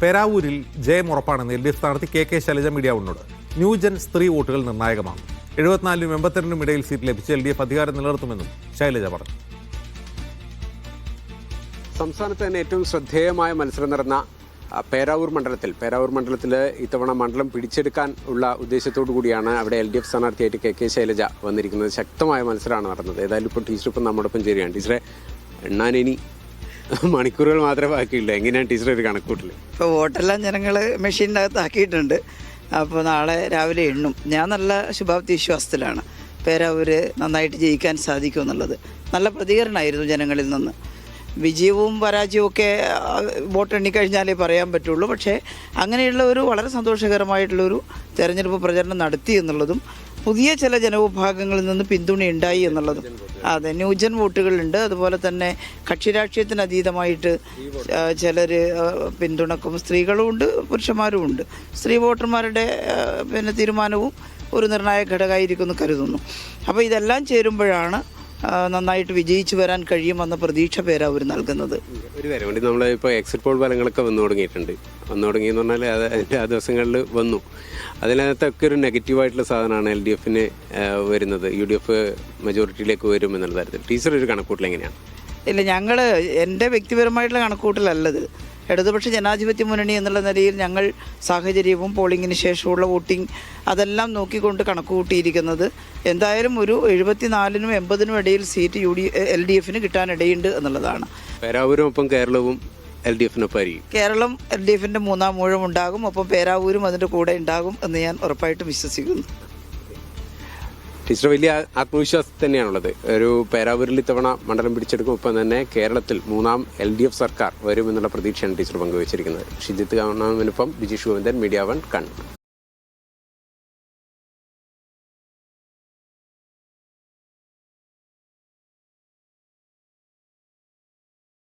പേരാവൂരിൽ ജയം ഉറപ്പാണെന്ന് LDF സ്ഥാനാർത്ഥി KK Shailaja media വണ്ണോട്. New gen സ്ത്രീ വോട്ടുകൾ നിർണായകമാണ്. 74-നും 82-നും ഇടയിൽ സീറ്റ് ലഭിച്ച് LDF അധികാരം നിലനിർത്തുമെന്നും ശൈലജ പറഞ്ഞു. സംസ്ഥാനത്ത് തന്നെ ഏറ്റവും ശ്രദ്ധേയമായ മത്സരം നടന്ന പേരാവൂർ മണ്ഡലത്തിൽ ഇത്തവണ മണ്ഡലം പിടിച്ചെടുക്കാൻ ഉള്ള ഉദ്ദേശത്തോടു കൂടിയാണ് അവിടെ LDF സ്ഥാനാർത്ഥിയായിട്ട് KK ശൈലജ വന്നിരിക്കുന്നത്. ശക്തമായ മത്സരമാണ് നടന്നത്. ഏതായാലും ഇപ്പോൾ ടീച്ചർ ഇപ്പം നമ്മോടൊപ്പം ചേരുകയാണ്. ടീച്ചറെ, എണ്ണാനിനി മണിക്കൂറുകൾ മാത്രമേ ബാക്കിയില്ല. എങ്ങനെയാണ് ടീച്ചർ ഒരു കണക്കൂട്ടിൽ? ഇപ്പോൾ വോട്ടെല്ലാം ജനങ്ങൾ മെഷീനകത്ത് ആക്കിയിട്ടുണ്ട്. അപ്പോൾ നാളെ രാവിലെ എണ്ണും. ഞാൻ നല്ല ശുഭാപ്തി വിശ്വാസത്തിലാണ് പേരാവൂര് നന്നായിട്ട് ജയിക്കാൻ സാധിക്കും എന്നുള്ളത്. നല്ല പ്രതികരണമായിരുന്നു ജനങ്ങളിൽ നിന്ന്. വിജയവും പരാജയവും ഒക്കെ വോട്ടെണ്ണിക്കഴിഞ്ഞാലേ പറയാൻ പറ്റുള്ളൂ. പക്ഷേ അങ്ങനെയുള്ള ഒരു വളരെ സന്തോഷകരമായിട്ടുള്ളൊരു തെരഞ്ഞെടുപ്പ് പ്രചരണം നടത്തി എന്നുള്ളതും പുതിയ ചില ജനവിഭാഗങ്ങളിൽ നിന്ന് പിന്തുണയുണ്ടായി എന്നുള്ളതും. അതെ, ന്യൂജൻ വോട്ടുകളുണ്ട്. അതുപോലെ തന്നെ കക്ഷി രാഷ്ട്രീയത്തിന് അതീതമായിട്ട് ചിലർ പിന്തുണക്കും. സ്ത്രീകളും ഉണ്ട്, പുരുഷന്മാരും ഉണ്ട്. സ്ത്രീ വോട്ടർമാരുടെ തീരുമാനവും ഒരു നിർണായക ഘടകമായിരിക്കുമെന്ന് കരുതുന്നു. അപ്പോൾ ഇതെല്ലാം ചേരുമ്പോഴാണ് നന്നായിട്ട് വിജയിച്ചു വരാൻ കഴിയുമെന്ന പ്രതീക്ഷ പേരാവൂർ നൽകുന്നത്. ഒരു കാര്യം വേണ്ടി നമ്മളിപ്പോൾ എക്സിറ്റ് പോൾ ഫലങ്ങളൊക്കെ വന്നു തുടങ്ങിയെന്ന് പറഞ്ഞാൽ അത് ആ ദിവസങ്ങളിൽ വന്നു. അതിനകത്തൊക്കെ ഒരു നെഗറ്റീവായിട്ടുള്ള സാധനമാണ് LDFന് വരുന്നത്. UDF മെജോറിറ്റിയിലേക്ക് വരും എന്നുള്ള തരത്തിൽ ടീച്ചർ ഒരു കണക്കൂട്ടൽ എങ്ങനെയാണ്? ഇല്ല, എൻ്റെ വ്യക്തിപരമായിട്ടുള്ള കണക്കൂട്ടലല്ലത്. ഇടതുപക്ഷ ജനാധിപത്യ മുന്നണി എന്നുള്ള നിലയിൽ ഞങ്ങൾ സാഹചര്യവും പോളിംഗിന് ശേഷമുള്ള വോട്ടിംഗ് അതെല്ലാം നോക്കിക്കൊണ്ട് കണക്കുകൂട്ടിയിരിക്കുന്നത് എന്തായാലും ഒരു 74-നും 80-നും ഇടയിൽ സീറ്റ് LDFന് കിട്ടാനിടയുണ്ട് എന്നുള്ളതാണ്. പേരാവൂരും ഒപ്പം കേരളവും LDFനൊപ്പമായിരിക്കും. കേരളം LDFൻ്റെ മൂന്നാം ഊഴം ഉണ്ടാകും. ഒപ്പം പേരാവൂരും അതിൻ്റെ കൂടെ ഉണ്ടാകും എന്ന് ഞാൻ ഉറപ്പായിട്ടും വിശ്വസിക്കുന്നു. ടീച്ചർ വലിയ ആത്മവിശ്വാസം തന്നെയാണുള്ളത്. ഒരു പേരാവൂരിൽ ഇത്തവണ മണ്ഡലം പിടിച്ചെടുക്കും. ഒപ്പം തന്നെ കേരളത്തിൽ മൂന്നാം LDF സർക്കാർ വരുമെന്നുള്ള പ്രതീക്ഷയാണ് ടീച്ചർ പങ്കുവച്ചിരിക്കുന്നത്. ഷിജിത്ത് കാണാമിനൊപ്പം ബിജീഷ് ഗോവിന്ദൻ, മീഡിയ 1 കണ്ണൂർ.